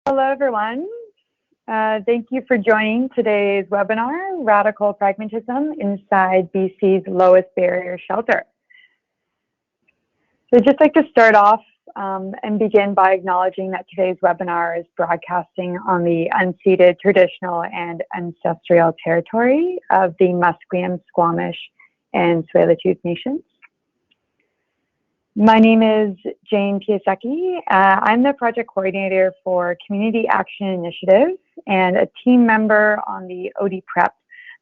Hello, everyone. Thank you for joining today's webinar, Radical Pragmatism Inside BC's Lowest Barrier Shelter. So I'd just like to start off and begin by acknowledging that today's webinar is broadcasting on the unceded traditional and ancestral territory of the Musqueam, Squamish, and Tsleil-Waututh Nations. My name is Jane Piasecki. I'm the project coordinator for Community Action Initiative and a team member on the OD Prep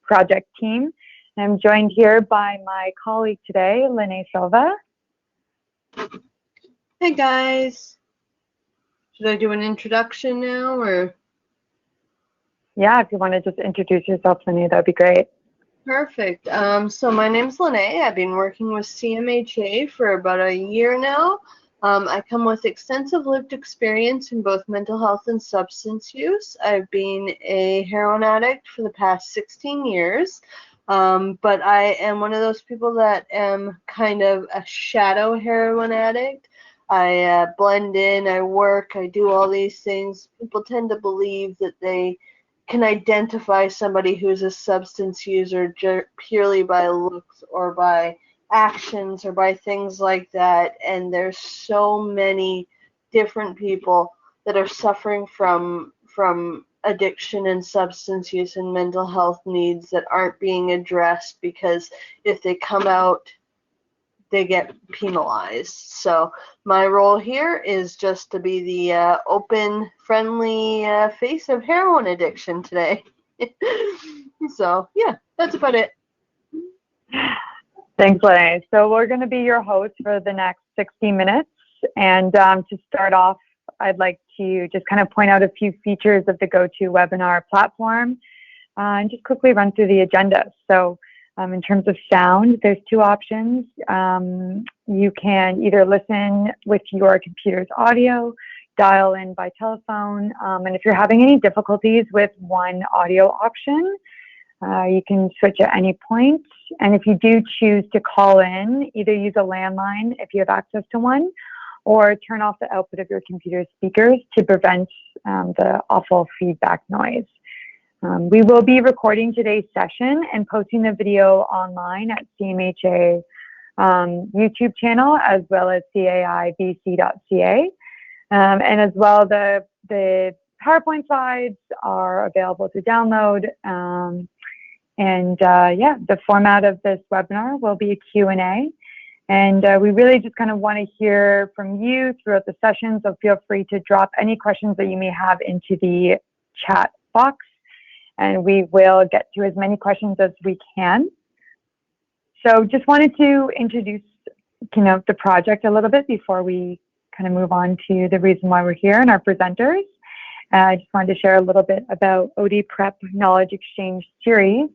project team. I'm joined here by my colleague today, Lene Silva. Hey guys. Should I do an introduction now or? Yeah, if you want to just introduce yourself, Lene, that would be great. Perfect. So my name's Lene. I've been working with CMHA for about a year now. I come with extensive lived experience in both mental health and substance use. I've been a heroin addict for the past 16 years, but I am one of those people that am kind of a shadow heroin addict. I blend in, I work, I do all these things. People tend to believe that they can identify somebody who's a substance user purely by looks or by actions or by things like that. And there's so many different people that are suffering from addiction and substance use and mental health needs that aren't being addressed because if they come out, they get penalized. So my role here is just to be the open, friendly face of heroin addiction today. So yeah, that's about it. Thanks, Lene. So we're going to be your hosts for the next 60 minutes. And to start off, I'd like to just kind of point out a few features of the GoToWebinar platform and just quickly run through the agenda. So in terms of sound, there's two options. You can either listen with your computer's audio, dial in by telephone, and if you're having any difficulties with one audio option, you can switch at any point. And if you do choose to call in, either use a landline if you have access to one, or turn off the output of your computer speakers to prevent the awful feedback noise. We will be recording today's session and posting the video online at CMHA YouTube channel as well as caibc.ca. And as well, the PowerPoint slides are available to download. Yeah, the format of this webinar will be a Q&A. And we really just kind of want to hear from you throughout the session, so feel free to drop any questions that you may have into the chat box, and we will get to as many questions as we can. So just wanted to introduce, the project a little bit before we kind of move on to the reason why we're here and our presenters. I just wanted to share a little bit about OD Prep Knowledge Exchange series.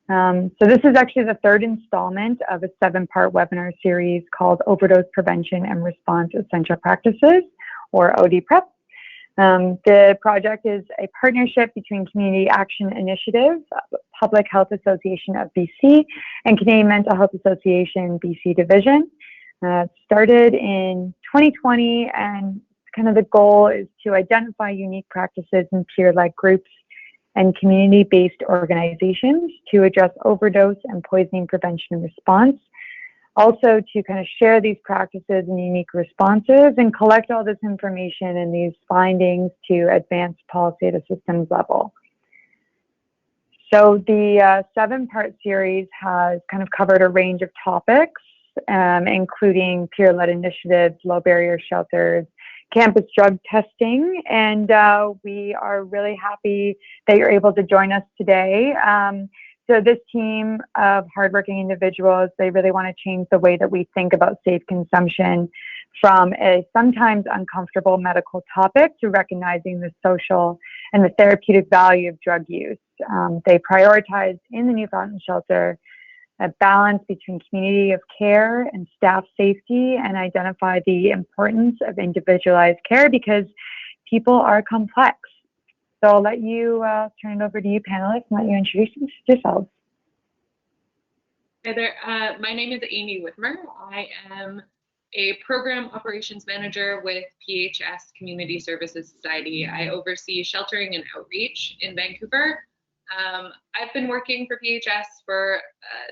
So this is actually the third installment of a 7-part webinar series called Overdose Prevention and Response Essential Practices, or OD Prep. The project is a partnership between Community Action Initiative, Public Health Association of BC, and Canadian Mental Health Association BC Division. It started in 2020, and kind of the goal is to identify unique practices in peer-led groups and community-based organizations to address overdose and poisoning prevention and response. Also to kind of share these practices and unique responses and collect all this information and these findings to advance policy at a systems level. So the 7-part series has kind of covered a range of topics, including peer-led initiatives, low barrier shelters, campus drug testing, and we are really happy that you're able to join us today. So this team of hardworking individuals, they really want to change the way that we think about safe consumption from a sometimes uncomfortable medical topic to recognizing the social and the therapeutic value of drug use. They prioritize in the Newfoundland shelter a balance between community of care and staff safety, and identify the importance of individualized care because people are complex. So I'll let you turn it over to you, panelists, and let you introduce yourselves. Hi there. My name is Amy Whitmer. I am a program operations manager with PHS Community Services Society. I oversee sheltering and outreach in Vancouver. I've been working for PHS for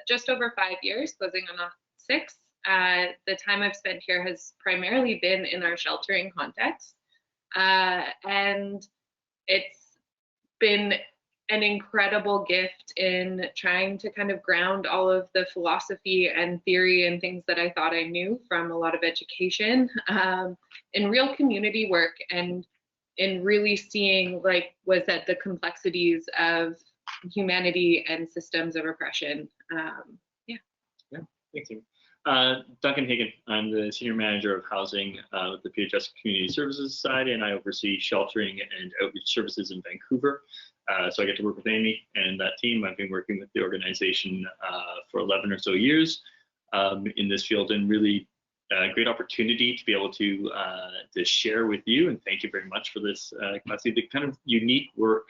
just over 5 years, closing on 6. The time I've spent here has primarily been in our sheltering context. And it's been an incredible gift in trying to kind of ground all of the philosophy and theory and things that I thought I knew from a lot of education in real community work, and in really seeing, like was said, the complexities of humanity and systems of oppression. Yeah, thank you. Duncan Hagan, I'm the Senior Manager of Housing with the PHS Community Services Society, and I oversee sheltering and outreach services in Vancouver. So I get to work with Amy and that team. I've been working with the organization for 11 or so years in this field, and really great opportunity to be able to share with you, and thank you very much for this capacity, the kind of unique work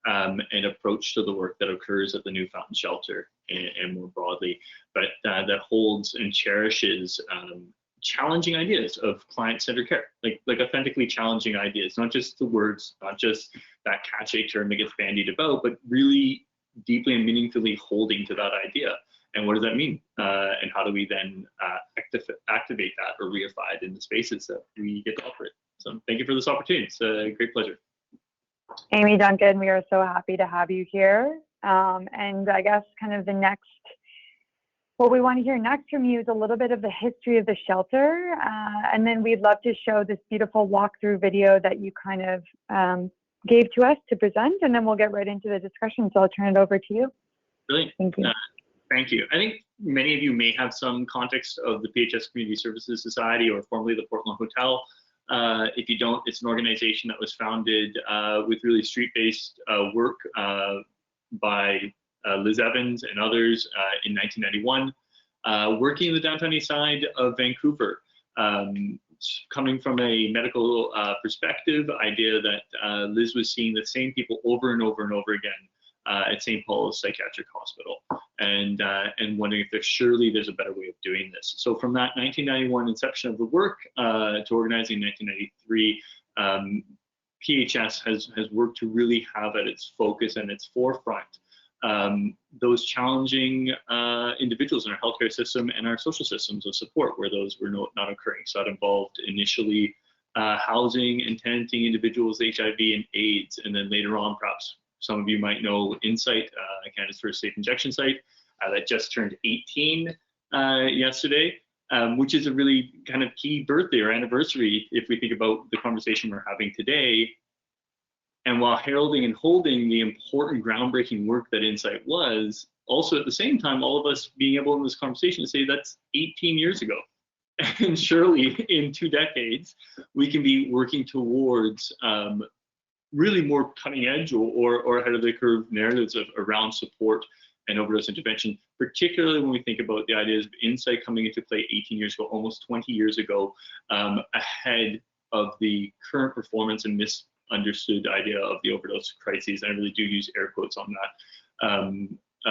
and approach to the work that occurs at the New Fountain Shelter and more broadly, but that holds and cherishes challenging ideas of client-centered care, like authentically challenging ideas, not just the words, not just that catchy term that gets bandied about, but really deeply and meaningfully holding to that idea. And what does that mean? And how do we then activate that or reify it in the spaces that we get to operate? So thank you for this opportunity. It's a great pleasure. Amy, Duncan, we are so happy to have you here. And I guess kind of what we want to hear next from you is a little bit of the history of the shelter. And then we'd love to show this beautiful walkthrough video that you kind of gave to us to present, and then we'll get right into the discussion. So I'll turn it over to you. Brilliant. Thank you. Thank you. I think many of you may have some context of the PHS Community Services Society, or formerly the Portland Hotel. If you don't, it's an organization that was founded with really street-based work by Liz Evans and others in 1991, working in the downtown east side of Vancouver. Coming from a medical perspective, idea that Liz was seeing the same people over and over and over again at St. Paul's Psychiatric Hospital, and wondering if there's a better way of doing this. So from that 1991 inception of the work to organizing in 1993, PHS has worked to really have at its focus and its forefront those challenging individuals in our healthcare system and our social systems of support where those were not occurring. So that involved initially housing and tenanting individuals with HIV and AIDS, and then later on, perhaps some of you might know Insight, Canada's first safe injection site, that just turned 18 yesterday, which is a really kind of key birthday or anniversary if we think about the conversation we're having today. And while heralding and holding the important groundbreaking work that Insight was, also at the same time, all of us being able in this conversation to say that's 18 years ago. And surely in 2 decades, we can be working towards really more cutting edge or ahead of the curve narratives around support and overdose intervention, particularly when we think about the ideas of Insight coming into play 18 years ago, almost 20 years ago, ahead of the current performance and misunderstood idea of the overdose crises. And I really do use air quotes on that.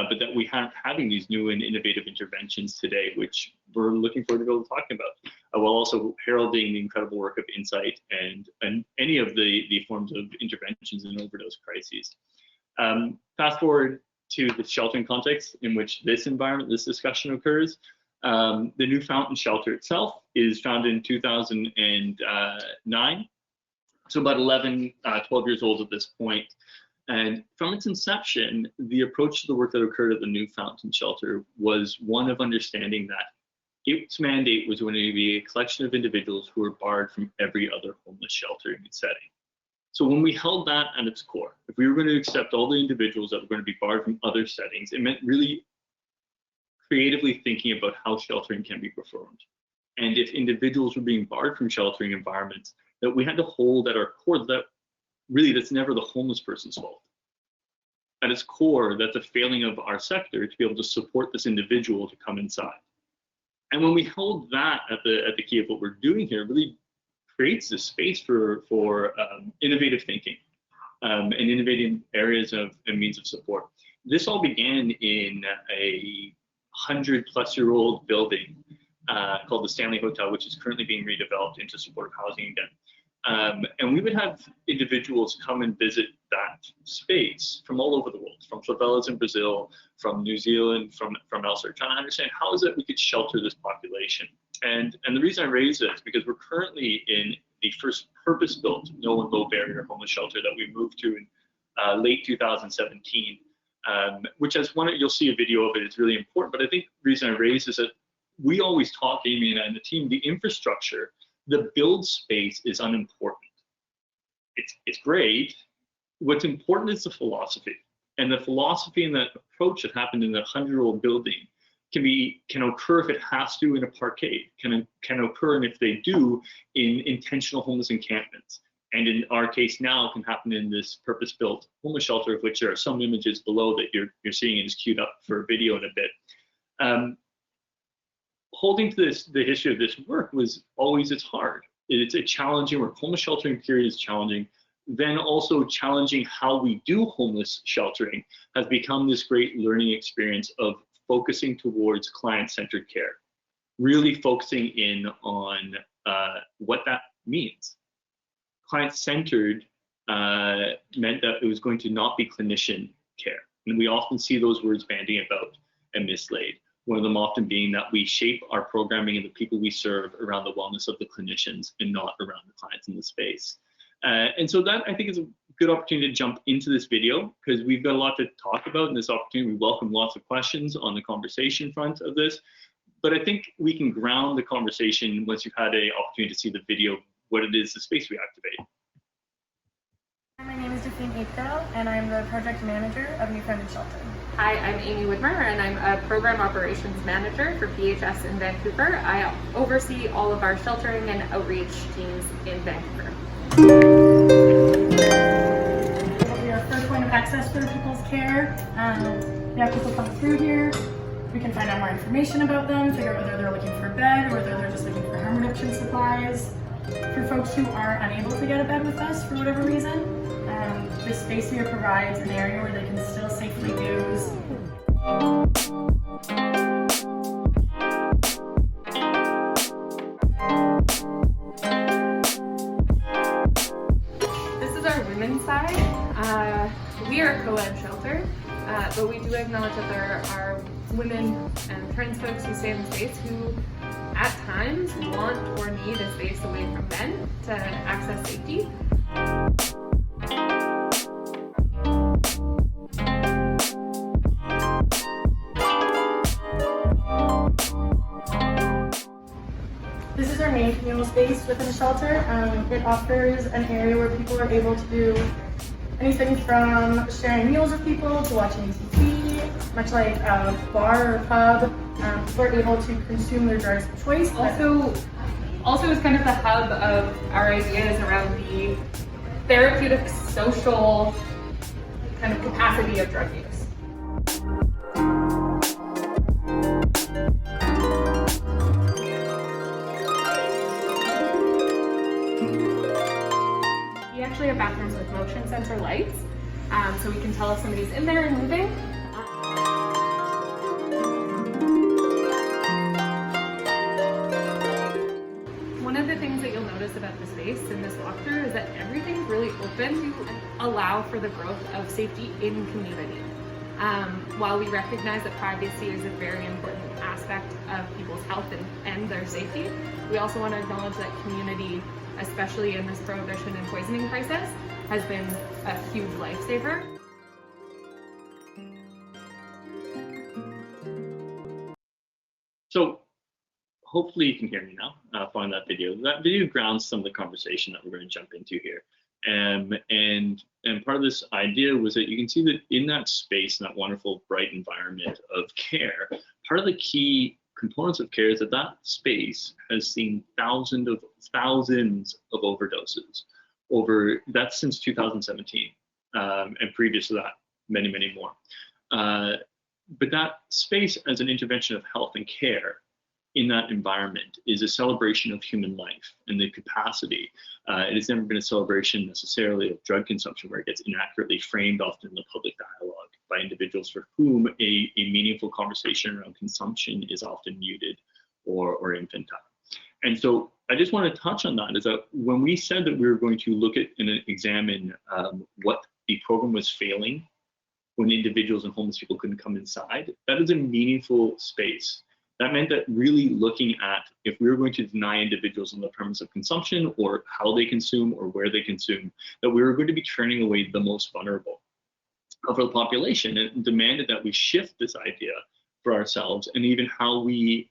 But that we have having these new and innovative interventions today, which we're looking forward to be able to talk about, while also heralding the incredible work of Insight and any of the forms of interventions in overdose crises. Fast forward to the sheltering context in which this discussion occurs. The New Fountain Shelter itself is founded in 2009, so about 12 years old at this point. And from its inception, the approach to the work that occurred at the New Fountain Shelter was one of understanding that its mandate was going to be a collection of individuals who were barred from every other homeless shelter in its setting. So when we held that at its core, if we were going to accept all the individuals that were going to be barred from other settings, it meant really creatively thinking about how sheltering can be performed. And if individuals were being barred from sheltering environments, that we had to hold at our core that really that's never the homeless person's fault. At its core, that's a failing of our sector to be able to support this individual to come inside. And when we hold that at the key of what we're doing here, it really creates this space for innovative thinking and innovative areas of and means of support. This all began in a 100-plus-year-old building called the Stanley Hotel, which is currently being redeveloped into supportive housing again. And we would have individuals come and visit that space from all over the world, from favelas in Brazil, from New Zealand, from elsewhere, trying to understand how is it we could shelter this population. And the reason I raise this is because we're currently in the first purpose-built no and low barrier homeless shelter that we moved to in late 2017, which as you'll see a video of it, it's really important. But I think the reason I raise is that we always talk, Amy and I and the team, the infrastructure, the build space is unimportant. It's great. What's important is the philosophy. And the philosophy and that approach that happened in that 100-year-old building can occur if it has to in a parkade, can occur, and if they do, in intentional homeless encampments. And in our case now, it can happen in this purpose-built homeless shelter, of which there are some images below that you're seeing and is queued up for video in a bit. Holding to the history of this work was always, it's hard. It's a challenging work. Homeless sheltering period is challenging. Then also challenging how we do homeless sheltering has become this great learning experience of focusing towards client-centered care, really focusing in on what that means. Client-centered meant that it was going to not be clinician care. And we often see those words bandying about and mislaid. One of them often being that we shape our programming and the people we serve around the wellness of the clinicians and not around the clients in the space. And so that, I think, is a good opportunity to jump into this video because we've got a lot to talk about in this opportunity. We welcome lots of questions on the conversation front of this, but I think we can ground the conversation once you've had an opportunity to see the video, what it is, the space we activate. My name is Define April, and I'm the project manager of New Friend and Shelter. Hi, I'm Amy Widmer, and I'm a program operations manager for PHS in Vancouver. I oversee all of our sheltering and outreach teams in Vancouver. We are our first point of access for people's care. We have people come through here. We can find out more information about them, figure out whether they're looking for a bed or whether they're just looking for harm reduction supplies. For folks who are unable to get a bed with us for whatever reason, this space here provides an area where they can still safely use. This is our women's side. We are a co-ed shelter, but we do acknowledge that there are women and trans folks who stay in the space who at times want or need a space away from men to access safety. This is our main communal space within the shelter. It offers an area where people are able to do anything from sharing meals with people to watching TV, much like a bar or pub. People are able to consume their drugs of choice. Also is kind of the hub of our ideas around the therapeutic social kind of capacity of drug use. We actually have bathrooms with motion sensor lights, so we can tell if somebody's in there and moving. One of the things that you'll notice about the space in this walkthrough is that everything's really open to allow for the growth of safety in community. While we recognize that privacy is a very important aspect of people's health and their safety, we also want to acknowledge that community, especially in this prohibition and poisoning crisis, has been a huge lifesaver. So hopefully you can hear me now following that video. That video grounds some of the conversation that we're going to jump into here. And part of this idea was that you can see that in that space, in that wonderful, bright environment of care, part of the key components of care is that that space has seen thousands of overdoses that's since 2017, and previous to that, many, many more. But that space as an intervention of health and care in that environment is a celebration of human life and the capacity. It has never been a celebration necessarily of drug consumption, where it gets inaccurately framed often in the public dialogue by individuals for whom a meaningful conversation around consumption is often muted or infantile. And so I just want to touch on that, is that when we said that we were going to look at and examine what the program was failing when individuals and homeless people couldn't come inside, that is a meaningful space. That meant that really looking at if we were going to deny individuals on the premise of consumption or how they consume or where they consume, that we were going to be turning away the most vulnerable of the population, and demanded that we shift this idea for ourselves, and even how the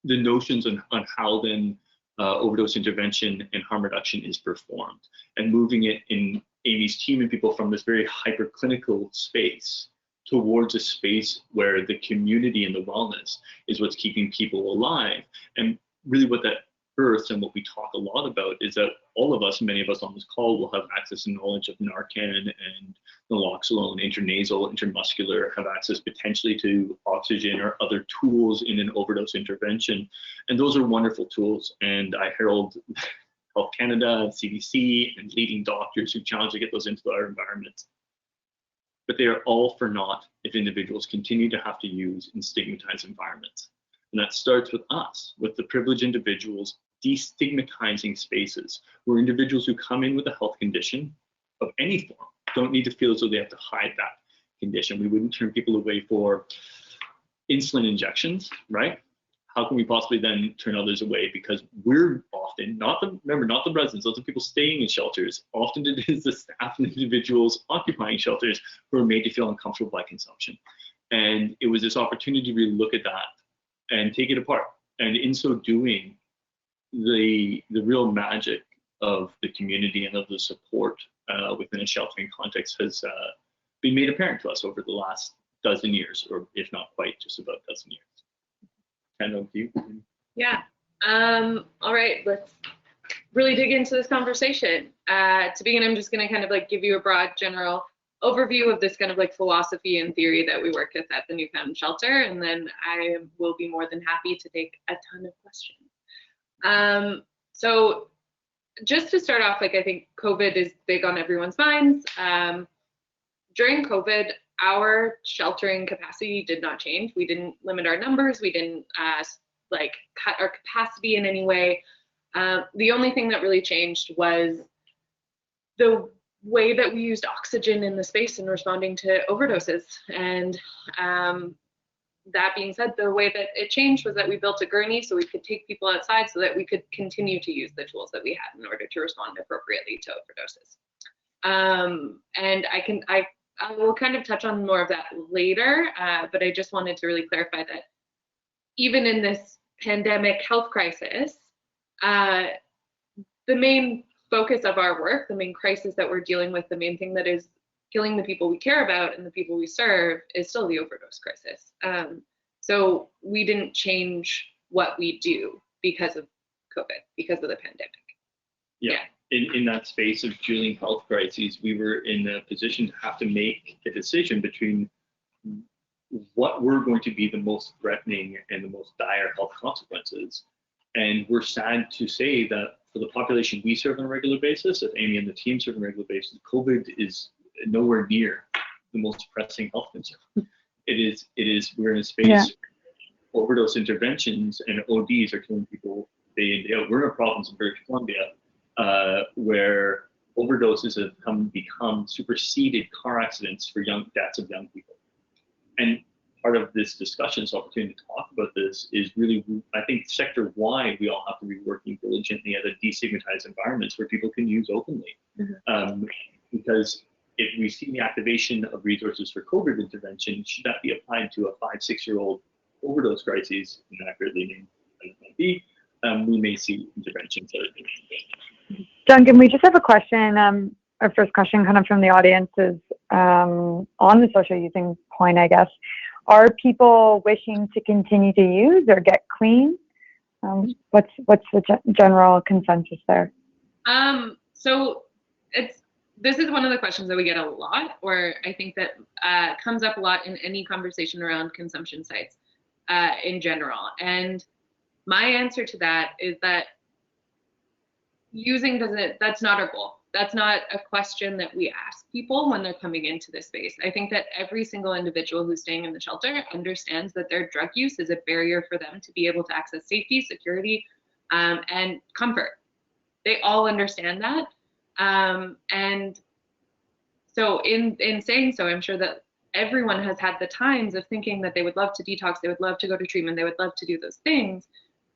notions on how then overdose intervention and harm reduction is performed, and moving it in Amy's team and people from this very hyperclinical space towards a space where the community and the wellness is what's keeping people alive. And really what that births, and what we talk a lot about, is that all of us, many of us on this call, will have access and knowledge of Narcan and naloxone, intranasal, intramuscular, have access potentially to oxygen or other tools in an overdose intervention. And those are wonderful tools. And I herald Health Canada, CDC, and leading doctors who challenge to get those into our environments. But they are all for naught if individuals continue to have to use in stigmatized environments. And that starts with us, with the privileged individuals, destigmatizing spaces where individuals who come in with a health condition of any form don't need to feel as though they have to hide that condition. We wouldn't turn people away for insulin injections, right? How can we possibly then turn others away? Because we're often, not the residents, those are people staying in shelters. Often it is the staff and individuals occupying shelters who are made to feel uncomfortable by consumption. And it was this opportunity to really look at that and take it apart. And in so doing, the real magic of the community and of the support within a sheltering context has been made apparent to us over the last dozen years, or if not quite, just about a dozen years. Kind of you. Yeah. All right, let's really dig into this conversation. To begin, I'm just going to kind of like give you a broad general overview of this kind of like philosophy and theory that we work with at the Newfound Shelter, and then I will be more than happy to take a ton of questions. So just to start off, like I think COVID is big on everyone's minds. During COVID, our sheltering capacity did not change. We didn't limit our numbers. We didn't like cut our capacity in any way. The only thing that really changed was the way that we used oxygen in the space in responding to overdoses. And that being said, the way that it changed was that we built a gurney so we could take people outside so that we could continue to use the tools that we had in order to respond appropriately to overdoses. And I will kind of touch on more of that later, but I just wanted to really clarify that even in this pandemic health crisis, the main focus of our work, the main crisis that we're dealing with, the main thing that is killing the people we care about and the people we serve is still the overdose crisis. So we didn't change what we do because of COVID, because of the pandemic. Yeah. In that space of dealing health crises, we were in a position to have to make a decision between what were going to be the most threatening and the most dire health consequences. And we're sad to say that for the population we serve on a regular basis, if Amy and the team serve on a regular basis, COVID is nowhere near the most pressing health concern. We're in a space, overdose interventions and ODs are killing people day in, day out. We're in a province in British Columbia where overdoses have become superseded car accidents for deaths of young people. And part of this discussion, this opportunity to talk about this, is really, I think, sector-wide, we all have to be working diligently at a destigmatized environments where people can use openly. Mm-hmm. Because if we see the activation of resources for COVID intervention, should that be applied to a 5-6-year-old overdose crisis, inaccurately named as it might be, we may see interventions that are different. Duncan, we just have a question. Our first question kind of from the audience is on the social using point, I guess. Are people wishing to continue to use or get clean? What's the general consensus there? So this is one of the questions that we get a lot, or I think that comes up a lot in any conversation around consumption sites in general. And my answer to that is that using that's not our goal. That's not a question that we ask people when they're coming into this space. I think that every single individual who's staying in the shelter understands that their drug use is a barrier for them to be able to access safety, security, and comfort. They all understand that. And so in saying so, I'm sure that everyone has had the times of thinking that they would love to detox, they would love to go to treatment, they would love to do those things.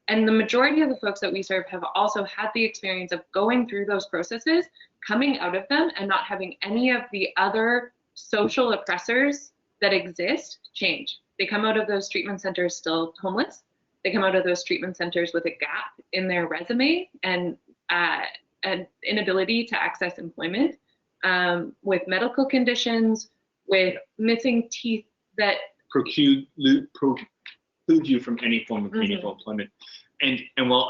And the majority of the folks that we serve have also had the experience of going through those processes, coming out of them, and not having any of the other social oppressors that exist change. They come out of those treatment centers still homeless. They come out of those treatment centers with a gap in their resume and an inability to access employment, with medical conditions, with missing teeth that preclude you from any form of meaningful employment. And while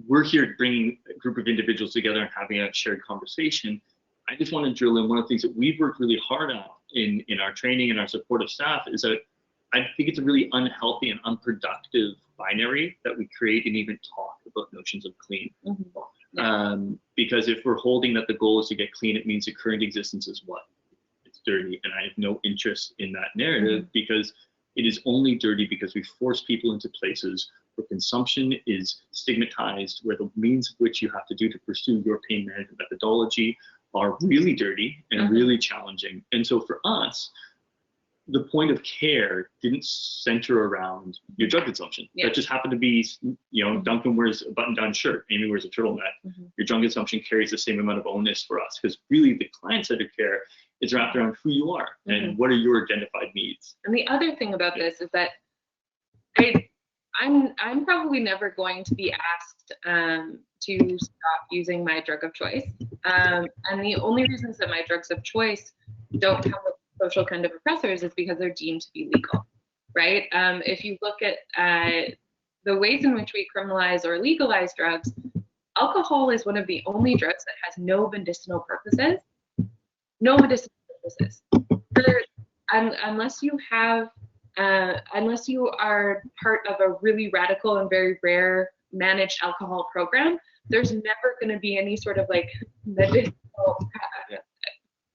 we're here bringing a group of individuals together and having a shared conversation, I just want to drill in. One of the things that we've worked really hard at in our training and our support of staff is that I think it's a really unhealthy and unproductive binary that we create and even talk about notions of clean. Because if we're holding that the goal is to get clean, it means the current existence is what? It's dirty. And I have no interest in that narrative because it is only dirty because we force people into places where consumption is stigmatized, where the means of which you have to do to pursue your pain management methodology are really dirty and really challenging. And so for us, the point of care didn't center around your drug consumption. That just happened to be, Duncan wears a button-down shirt, Amy wears a turtleneck. Your drug consumption carries the same amount of onus for us, because really the client-centered care is wrapped around who you are and what are your identified needs. And the other thing about this is that I'm probably never going to be asked to stop using my drug of choice. And the only reasons that my drugs of choice don't have a social kind of oppressors is because they're deemed to be legal, right? If you look at the ways in which we criminalize or legalize drugs, alcohol is one of the only drugs that has no medicinal purposes. No medicinal purposes. Unless you are part of a really radical and very rare managed alcohol program, there's never going to be any sort of like medicinal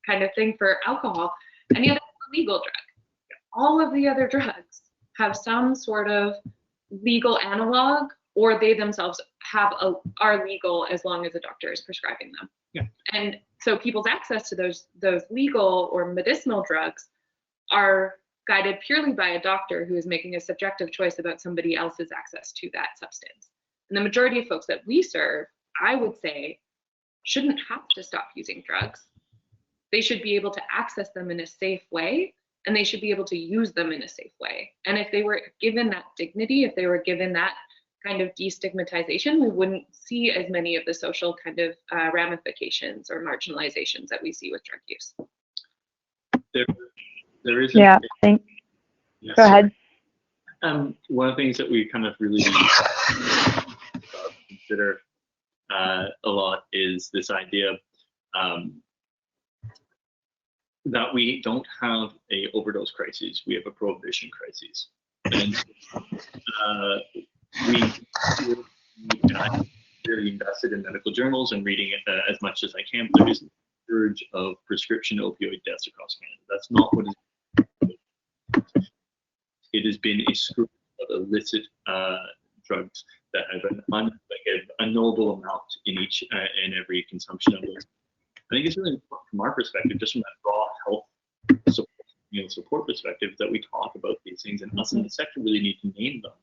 kind of thing for alcohol. And yet it's a legal drug. All of the other drugs have some sort of legal analog, or they themselves are legal as long as a doctor is prescribing them. And so people's access to those legal or medicinal drugs are guided purely by a doctor who is making a subjective choice about somebody else's access to that substance. And the majority of folks that we serve, I would say, shouldn't have to stop using drugs. They should be able to access them in a safe way, and they should be able to use them in a safe way. And if they were given that dignity, if they were given that kind of destigmatization, we wouldn't see as many of the social kind of ramifications or marginalizations that we see with drug use. There is thanks. Go ahead. One of the things that we kind of really consider a lot is this idea that we don't have a overdose crisis, we have a prohibition crisis. And we really invested in medical journals and reading as much as I can, but there is a surge of prescription opioid deaths across Canada. That's not what it has been a scourge of illicit drugs that have an unknowable amount in each and every consumption of those. I think it's really important from our perspective, just from that raw health support perspective, that we talk about these things, and us in the sector really need to name them.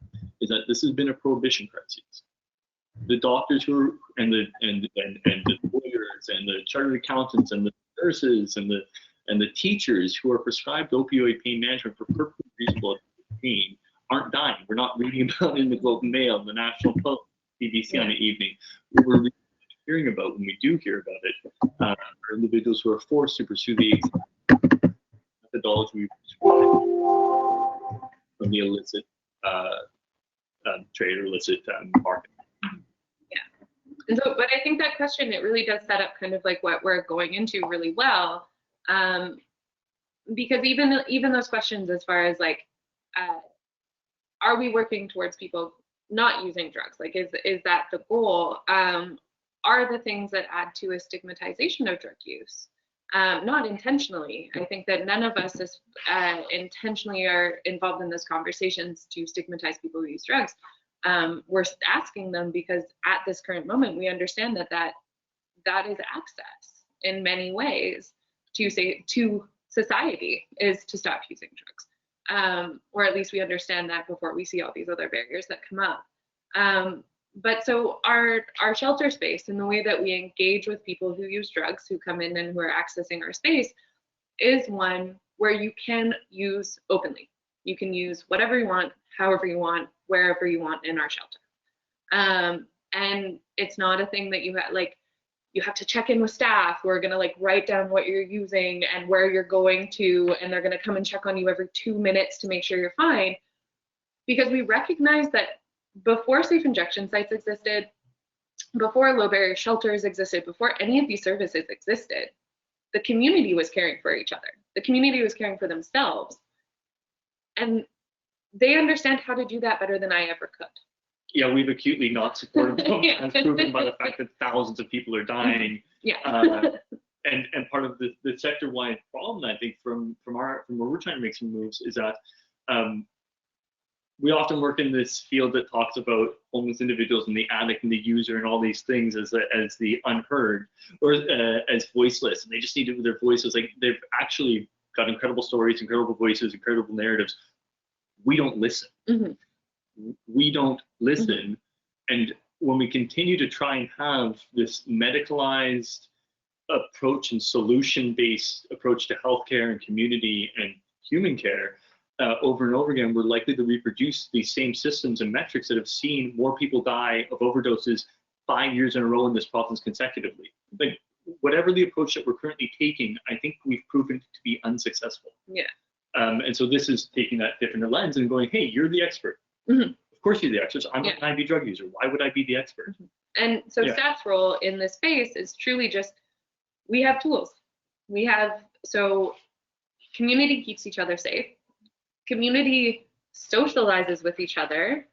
Is that this has been a prohibition crisis. The doctors and the lawyers and the chartered accountants and the nurses and the teachers who are prescribed opioid pain management for perfectly reasonable pain aren't dying. We're not reading about it in the Globe and Mail, the National Post, BBC on the evening. We're really hearing about, when we do hear about it, are individuals who are forced to pursue the methodology we prescribe from the illicit trade or illicit market. And so, but I think that question, it really does set up kind of like what we're going into really well, because even those questions as far as like, are we working towards people not using drugs? Like, is that the goal? are the things that add to a stigmatization of drug use. Not intentionally. I think that none of us is, intentionally are involved in those conversations to stigmatize people who use drugs. We're asking them because at this current moment, we understand that that is access in many ways to society, is to stop using drugs. Or at least we understand that before we see all these other barriers that come up. But so our shelter space and the way that we engage with people who use drugs, who come in and who are accessing our space, is one where you can use openly. You can use whatever you want, however you want, wherever you want in our shelter. And it's not a thing that you have to check in with staff who are going to write down what you're using and where you're going to, and they're going to come and check on you every 2 minutes to make sure you're fine. Because we recognize that before safe injection sites existed, before low barrier shelters existed, before any of these services existed, the community was caring for each other. The community was caring for themselves. And they understand how to do that better than I ever could. Yeah, we've acutely not supported them, as proven by the fact that thousands of people are dying. Yeah. And part of the sector-wide problem, I think, from where we're trying to make some moves, is that we often work in this field that talks about homeless individuals and the addict and the user and all these things as the unheard, or as voiceless, and they just need to, their voices, they've actually got incredible stories, incredible voices, incredible narratives. We don't listen. Mm-hmm. We don't listen. Mm-hmm. And when we continue to try and have this medicalized approach and solution-based approach to healthcare and community and human care, over and over again, we're likely to reproduce these same systems and metrics that have seen more people die of overdoses 5 years in a row in this province consecutively. Whatever the approach that we're currently taking, I think we've proven to be unsuccessful. Yeah. And so this is taking that different lens and going, hey, you're the expert. Mm-hmm. Of course you're the expert. I'm an IV drug user. Why would I be the expert? Mm-hmm. And so staff's role in this space is truly just, we have tools. So community keeps each other safe. Community socializes with each other,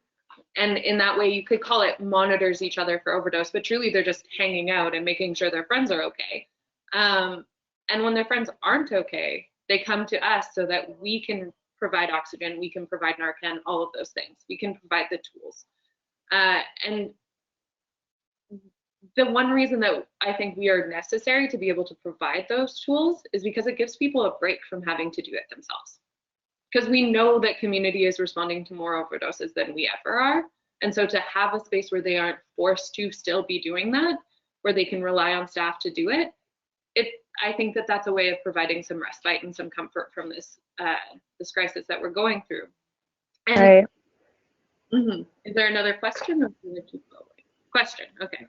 and in that way you could call it monitors each other for overdose, but truly they're just hanging out and making sure their friends are okay. And when their friends aren't okay, they come to us so that we can provide oxygen, we can provide Narcan, all of those things. We can provide the tools. And the one reason that I think we are necessary to be able to provide those tools is because it gives people a break from having to do it themselves. Because we know that community is responding to more overdoses than we ever are. And so to have a space where they aren't forced to still be doing that, where they can rely on staff to do it, I think that that's a way of providing some respite and some comfort from this crisis that we're going through. And, right. Mm-hmm. Is there another question? Or can we keep going? Question, okay.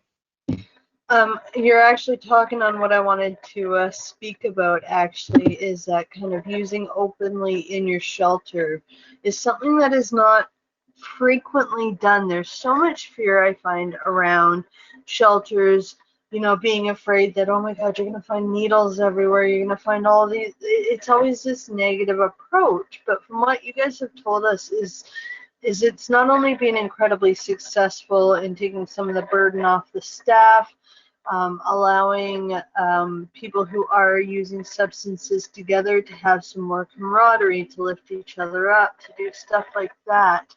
You're actually talking on what I wanted to speak about, actually, is that kind of using openly in your shelter is something that is not frequently done. There's so much fear, I find, around shelters, being afraid that, oh my God, you're going to find needles everywhere, you're going to find all these, it's always this negative approach. But from what you guys have told us is it's not only been incredibly successful in taking some of the burden off the staff, allowing people who are using substances together to have some more camaraderie, to lift each other up, to do stuff like that.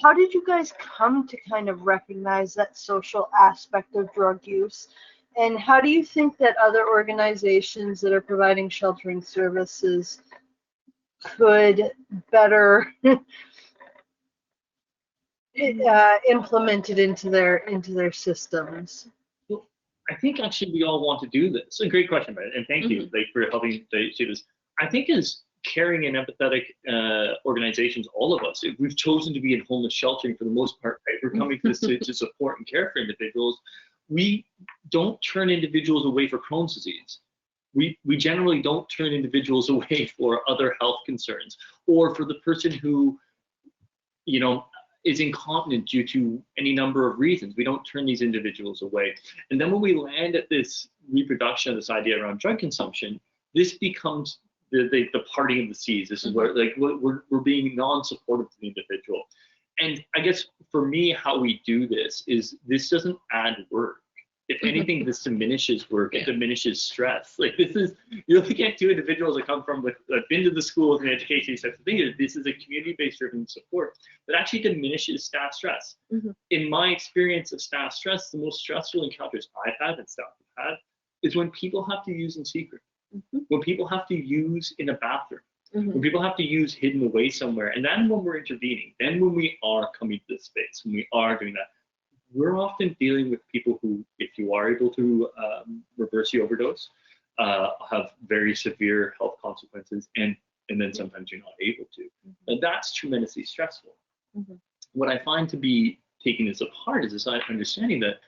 How did you guys come to kind of recognize that social aspect of drug use? And how do you think that other organizations that are providing sheltering services could better implement it into their systems? I think actually we all want to do this. A great question, and thank you for helping to do this. I think as caring and empathetic organizations, all of us, we've chosen to be in homeless sheltering for the most part, right? We're coming to this to support and care for individuals. We don't turn individuals away for Crohn's disease. We generally don't turn individuals away for other health concerns, or for the person who, is incontinent due to any number of reasons. We don't turn these individuals away. And then when we land at this reproduction of this idea around drug consumption, this becomes the parting of the seas. This is where we're being non-supportive to the individual. And I guess for me, how we do this is this doesn't add work. If anything, this diminishes work, it diminishes stress. Like this is, you're looking at two individuals that come from, have been to the schools and education, these types of things. This is a community-based driven support that actually diminishes staff stress. In my experience of staff stress, the most stressful encounters I've had and staff have had is when people have to use in secret, when people have to use in a bathroom, when people have to use hidden away somewhere, and then when we're intervening, then when we are coming to this space, when we are doing that, we're often dealing with people who, if you are able to reverse the overdose, have very severe health consequences, and then sometimes you're not able to. And that's tremendously stressful. What I find to be taking this apart is this understanding that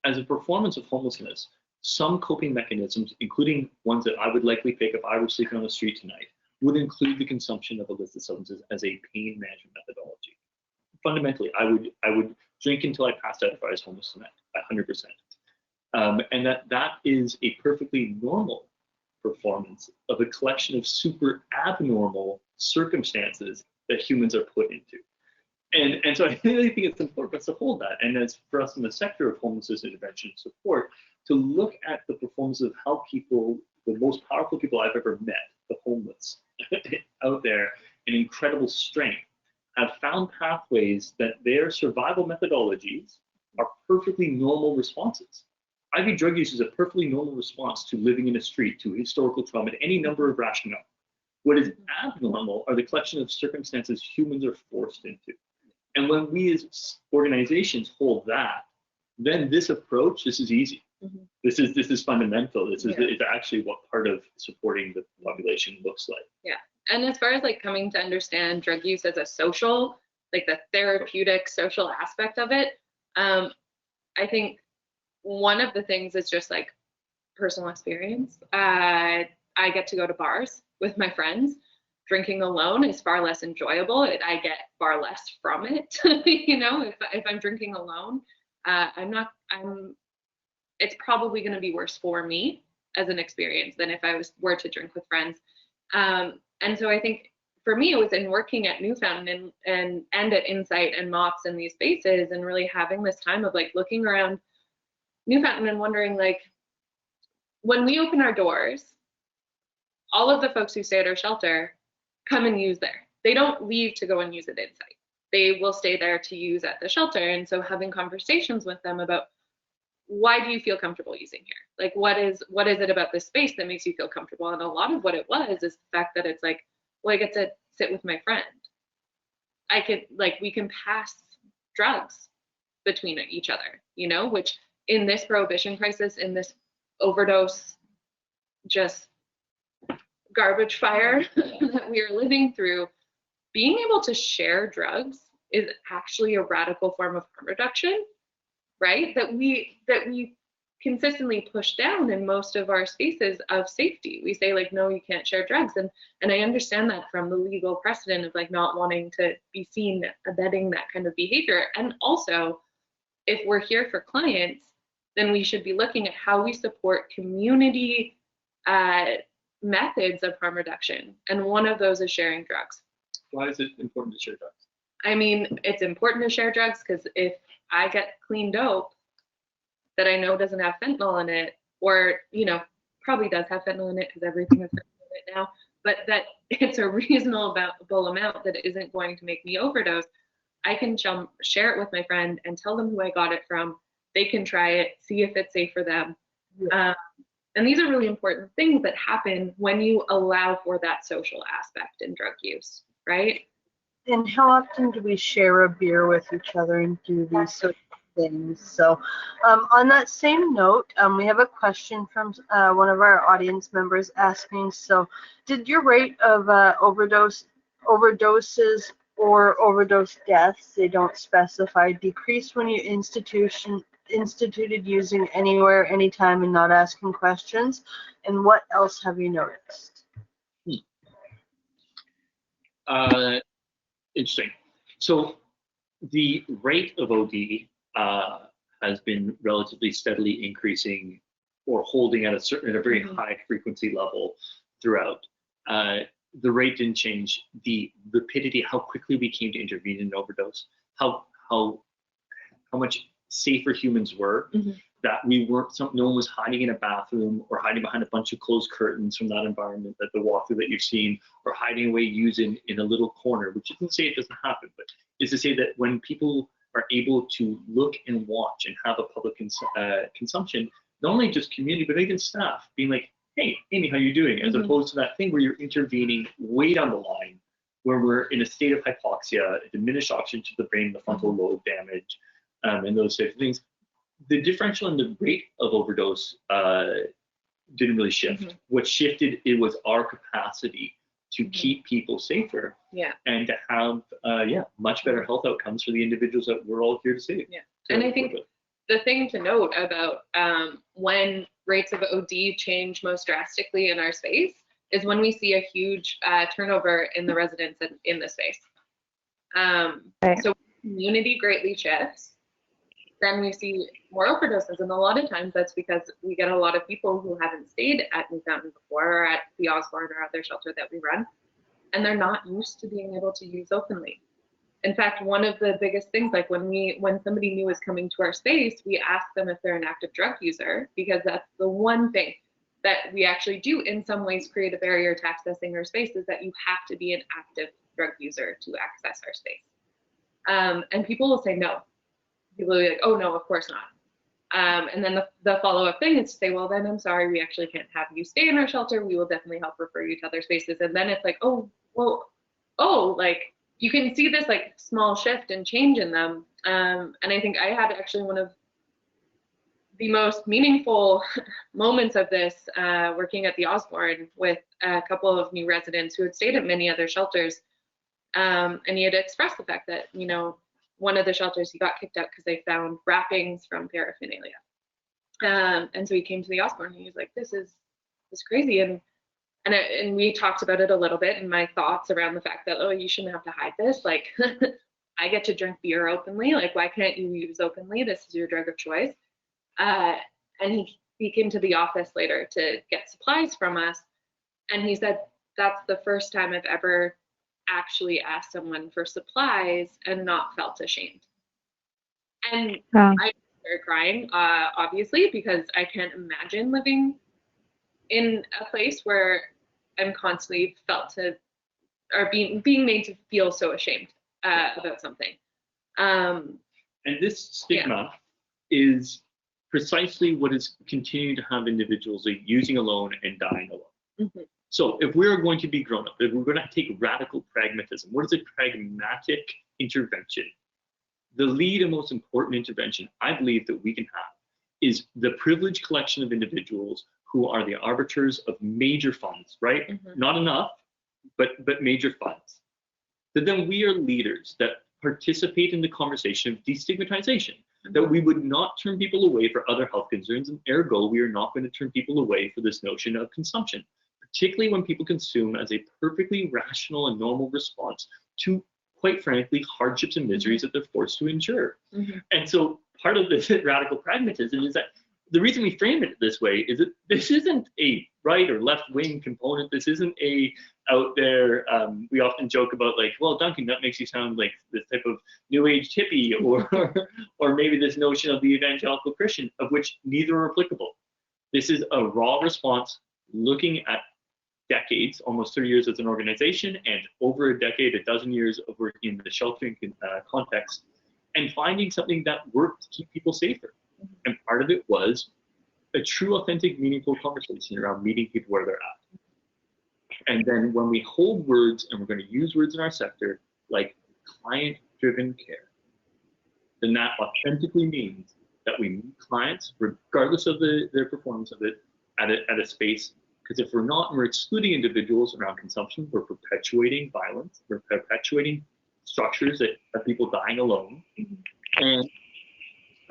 as a performance of homelessness, some coping mechanisms, including ones that I would likely pick if I were sleeping on the street tonight, would include the consumption of illicit substances as a pain management methodology. Fundamentally, I would drink until I passed out if I was homeless tonight, 100%. And that is a perfectly normal performance of a collection of super abnormal circumstances that humans are put into. And so I really think it's important for us to hold that. And as for us in the sector of homelessness intervention and support, to look at the performance of how people, the most powerful people I've ever met, the homeless, out there in incredible strength, have found pathways that their survival methodologies are perfectly normal responses. IV drug use is a perfectly normal response to living in a street, to historical trauma, to any number of rationale. What is abnormal are the collection of circumstances humans are forced into. And when we as organizations hold that, then this approach, this is easy. This is fundamental. This is it's actually what part of supporting the population looks like. Yeah. And as far as like coming to understand drug use as a social, like the therapeutic social aspect of it, I think one of the things is just like personal experience. I get to go to bars with my friends. Drinking alone is far less enjoyable. I get far less from it. You know, if I'm drinking alone, it's probably going to be worse for me as an experience than if I were to drink with friends. And so I think for me, it was in working at Newfoundland and at Insight and MOPS in these spaces, and really having this time of like looking around Newfoundland and wondering, like, when we open our doors, all of the folks who stay at our shelter come and use there. They don't leave to go and use at Insight. They will stay there to use at the shelter. And so having conversations with them about, why do you feel comfortable using here? Like, what is it about this space that makes you feel comfortable? And a lot of what it was is the fact that it's like, well, I get to sit with my friend. We can pass drugs between each other, you know, which in this prohibition crisis, in this overdose, just garbage fire that we are living through, being able to share drugs is actually a radical form of harm reduction, right? That we consistently push down in most of our spaces of safety. We say, like, no, you can't share drugs. And I understand that from the legal precedent of like not wanting to be seen abetting that kind of behavior. And also, if we're here for clients, then we should be looking at how we support community methods of harm reduction. And one of those is sharing drugs. Why is it important to share drugs? I mean, it's important to share drugs because if I get clean dope that I know doesn't have fentanyl in it, or, you know, probably does have fentanyl in it because everything has fentanyl in it now, but that it's a reasonable amount that isn't going to make me overdose, I can share it with my friend and tell them who I got it from. They can try it, see if it's safe for them. Yeah. And these are really important things that happen when you allow for that social aspect in drug use, right? And how often do we share a beer with each other and do these sort of things? So on that same note, we have a question from one of our audience members asking, so did your rate of overdoses or overdose deaths, they don't specify, decrease when you instituted using anywhere, anytime, and not asking questions? And what else have you noticed? Interesting. So the rate of OD has been relatively steadily increasing or holding at a very high frequency level throughout. The rate didn't change. The rapidity, how quickly we came to intervene in an overdose, how much safer humans were, that no one was hiding in a bathroom or hiding behind a bunch of closed curtains from that environment, that the walkthrough that you've seen, or hiding away using in a little corner, which isn't to say it doesn't happen, but is to say that when people are able to look and watch and have a public consumption, not only just community, but even staff being like, hey, Amy, how you doing? As opposed to that thing where you're intervening way down the line, where we're in a state of hypoxia, diminished oxygen to the brain, the frontal lobe damage, and those types of things. The differential in the rate of overdose didn't really shift. What shifted, it was our capacity to keep people safer, and to have much better health outcomes for the individuals that we're all here to save. And I think the thing to note about when rates of OD change most drastically in our space is when we see a huge turnover in the residents in the space. So community greatly shifts, then we see more overdoses, and a lot of times that's because we get a lot of people who haven't stayed at Newfoundland before, or at the Osborne or other shelter that we run, and they're not used to being able to use openly. In fact, one of the biggest things, like when somebody new is coming to our space, we ask them if they're an active drug user, because that's the one thing that we actually do in some ways create a barrier to accessing our space, is that you have to be an active drug user to access our space. And people will say no. People will be like, oh no, of course not. And then the follow-up thing is to say, well, then I'm sorry, we actually can't have you stay in our shelter. We will definitely help refer you to other spaces. And then it's like, like you can see this like small shift and change in them. And I think I had actually one of the most meaningful moments of this working at the Osborne with a couple of new residents who had stayed at many other shelters. And he had expressed the fact that, you know, one of the shelters, he got kicked out because they found wrappings from paraphernalia. And so he came to the Osborne and he was like, this is crazy. And we talked about it a little bit, and my thoughts around the fact that, oh, you shouldn't have to hide this. Like, I get to drink beer openly. Like, why can't you use openly? This is your drug of choice. And he came to the office later to get supplies from us. And he said, that's the first time I've ever actually asked someone for supplies and not felt ashamed. And I started crying, obviously, because I can't imagine living in a place where I'm constantly being made to feel so ashamed about something. And this stigma is precisely what is continuing to have individuals like using alone and dying alone. So if we're going to be grown up, if we're going to take radical pragmatism, what is a pragmatic intervention? The lead and most important intervention I believe that we can have is the privileged collection of individuals who are the arbiters of major funds, right? Not enough, but major funds. But then we are leaders that participate in the conversation of destigmatization, that we would not turn people away for other health concerns, and ergo, we are not going to turn people away for this notion of consumption, particularly when people consume as a perfectly rational and normal response to, quite frankly, hardships and miseries that they're forced to endure. And so part of this radical pragmatism is that the reason we frame it this way is that this isn't a right or left wing component. This isn't a out there, we often joke about like, well, Duncan, that makes you sound like this type of new age hippie, or maybe this notion of the evangelical Christian, of which neither are applicable. This is a raw response looking at decades, almost 30 years as an organization, and over a decade, a dozen years of working in the sheltering context, and finding something that worked to keep people safer. And part of it was a true, authentic, meaningful conversation around meeting people where they're at. And then when we hold words, and we're going to use words in our sector, like client-driven care, then that authentically means that we meet clients, regardless of their performance of it, at a space. Because if we're not, and we're excluding individuals around consumption, we're perpetuating violence, we're perpetuating structures that have people dying alone. And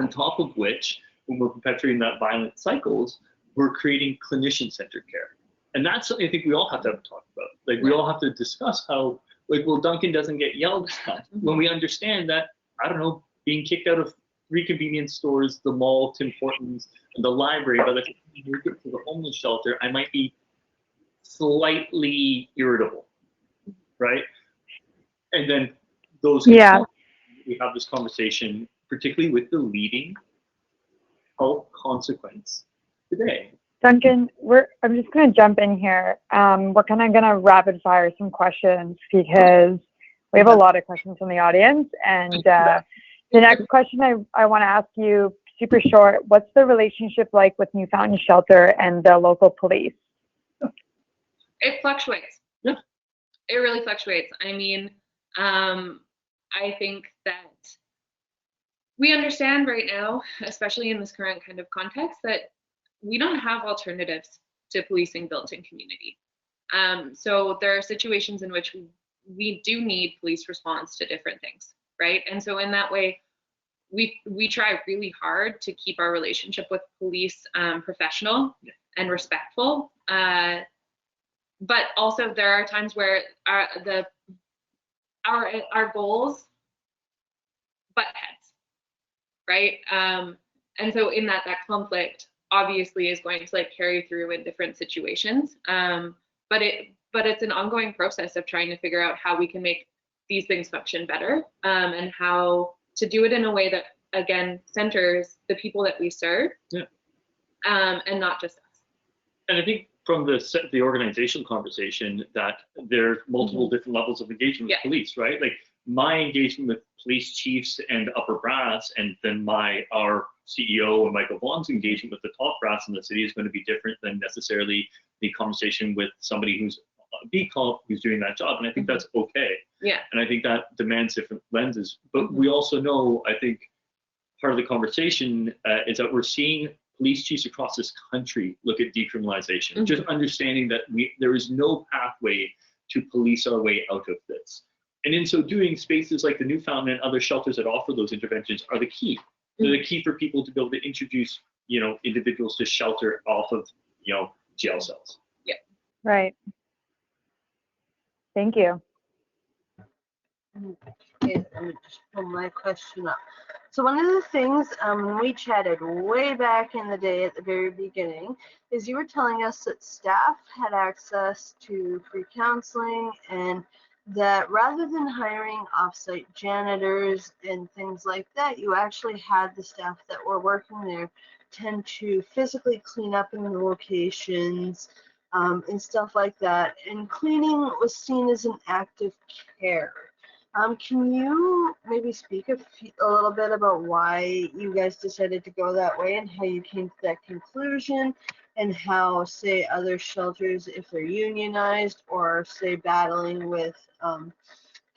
on top of which, when we're perpetuating that violent cycles, we're creating clinician-centered care. And that's something I think we all have to have a talk about. Like, we all have to discuss how, like, well, Duncan doesn't get yelled at when we understand that, I don't know, being kicked out of 3 convenience stores, the mall, Tim Hortons, and the library, by the time you get to the homeless shelter, I might be slightly irritable, right? And then we have this conversation, particularly with the leading health consequence today. Duncan, I'm just going to jump in here. We're kind of going to rapid fire some questions because we have a lot of questions from the audience. And the next question I want to ask you, super short, what's the relationship like with Newfoundland Shelter and the local police? It fluctuates. Yeah. It really fluctuates. I mean, I think that we understand right now, especially in this current kind of context, that we don't have alternatives to policing built in community. So there are situations in which we do need police response to different things, right? And so in that way, we try really hard to keep our relationship with police professional and respectful. But also there are times where our goals butt heads, right? And so in that conflict obviously is going to like carry through in different situations. But it's an ongoing process of trying to figure out how we can make these things function better, and how to do it in a way that again centers the people that we serve, and not just us. And I think from the organizational conversation that there are multiple different levels of engagement with police, right? Like my engagement with police chiefs and upper brass, and then our CEO and Michael Vaughn's engagement with the top brass in the city is going to be different than necessarily the conversation with somebody who's doing that job. And I think that's okay. Yeah. And I think that demands different lenses. But we also know, I think part of the conversation is that we're seeing police chiefs across this country look at decriminalization, just understanding that there is no pathway to police our way out of this. And in so doing, spaces like the Newfoundland and other shelters that offer those interventions are the key. They're the key for people to be able to introduce, individuals to shelter off of, jail cells. Yeah. Right. Thank you. Okay, let me just pull my question up. So one of the things we chatted way back in the day at the very beginning is you were telling us that staff had access to free counseling, and that rather than hiring offsite janitors and things like that, you actually had the staff that were working there tend to physically clean up in the locations, and stuff like that. And cleaning was seen as an act of care. Can you maybe speak a little bit about why you guys decided to go that way and how you came to that conclusion, and how, say, other shelters, if they're unionized or, say, battling with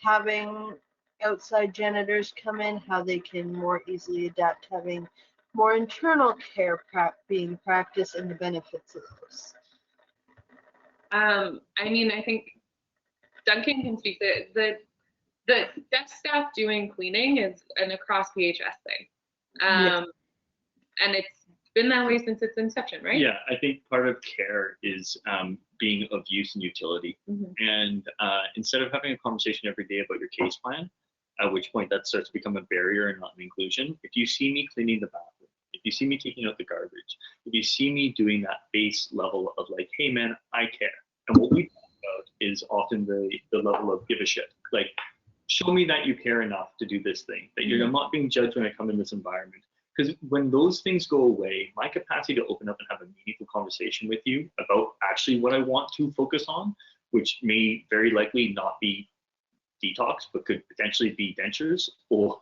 having outside janitors come in, how they can more easily adapt to having more internal care being practiced and the benefits of those? I mean, I think Duncan can speak to the desk staff doing cleaning is an across PHS thing. And it's been that way since its inception, right? Yeah, I think part of care is being of use and utility. And instead of having a conversation every day about your case plan, at which point that starts to become a barrier and not an inclusion, if you see me cleaning the bathroom, if you see me taking out the garbage, if you see me doing that base level of like, hey man, I care. And what we talk about is often the level of give a shit. Like, show me that you care enough to do this thing, that you're not being judged when I come in this environment. Because when those things go away, my capacity to open up and have a meaningful conversation with you about actually what I want to focus on, which may very likely not be detox, but could potentially be dentures or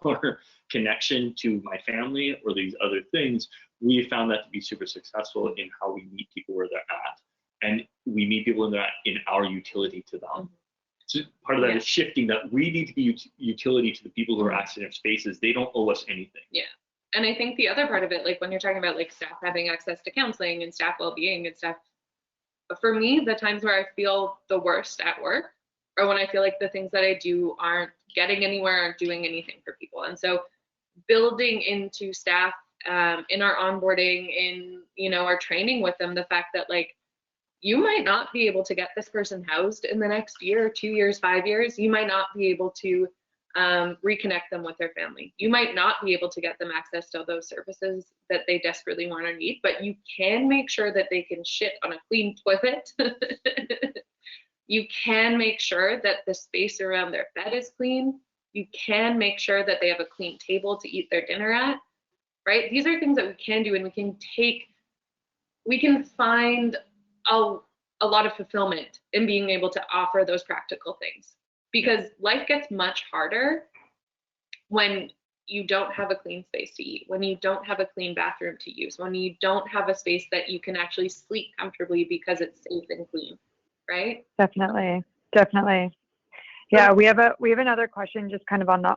connection to my family or these other things, we have found that to be super successful in how we meet people where they're at. And we meet people in our utility to them. So part of that is shifting that we need to be utility to the people who are accessing our spaces. They don't owe us anything. Yeah. And I think the other part of it, like when you're talking about like staff having access to counseling and staff well-being and stuff, for me, the times where I feel the worst at work or when I feel like the things that I do aren't getting anywhere, aren't doing anything for people. And so building into staff in our onboarding, in our training with them, the fact that like you might not be able to get this person housed in the next year, 2 years, 5 years. You might not be able to reconnect them with their family. You might not be able to get them access to those services that they desperately want or need, but you can make sure that they can shit on a clean toilet. You can make sure that the space around their bed is clean. You can make sure that they have a clean table to eat their dinner at. right? These are things that we can do, and we can find a lot of fulfillment in being able to offer those practical things, because life gets much harder when you don't have a clean space to eat, when you don't have a clean bathroom to use, when you don't have a space that you can actually sleep comfortably because it's safe and clean, right? Definitely. Yeah, we have another question just kind of on the,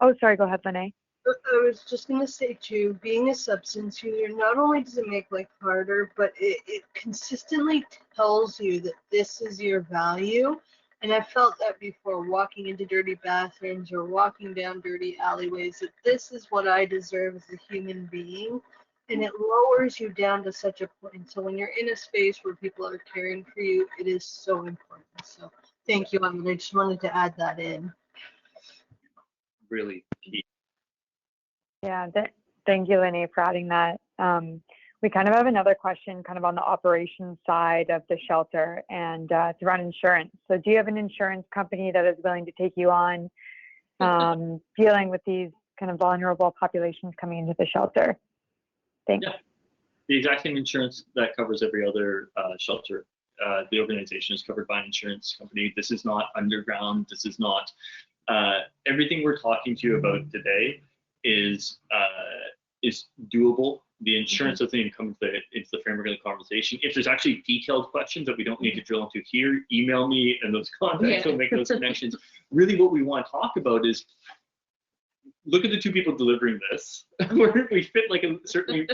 oh, sorry, go ahead, Lene. I was just going to say too, being a substance user, not only does it make life harder, but it consistently tells you that this is your value. And I felt that before, walking into dirty bathrooms or walking down dirty alleyways, that this is what I deserve as a human being. And it lowers you down to such a point. So when you're in a space where people are caring for you, it is so important. So thank you, Emily. I just wanted to add that in. Really key. Yeah, thank you, Lene, for adding that. We kind of have another question kind of on the operations side of the shelter, and it's around insurance. So do you have an insurance company that is willing to take you on dealing with these kind of vulnerable populations coming into the shelter? Thanks. Yeah, the exact same insurance that covers every other shelter. The organization is covered by an insurance company. This is not underground. This is not everything we're talking to you about today is doable. The insurance doesn't even come into the framework of the conversation. If there's actually detailed questions that we don't need to drill into here, email me and those contacts will make those connections. Really what we want to talk about is, look at the two people delivering this. We fit like a certain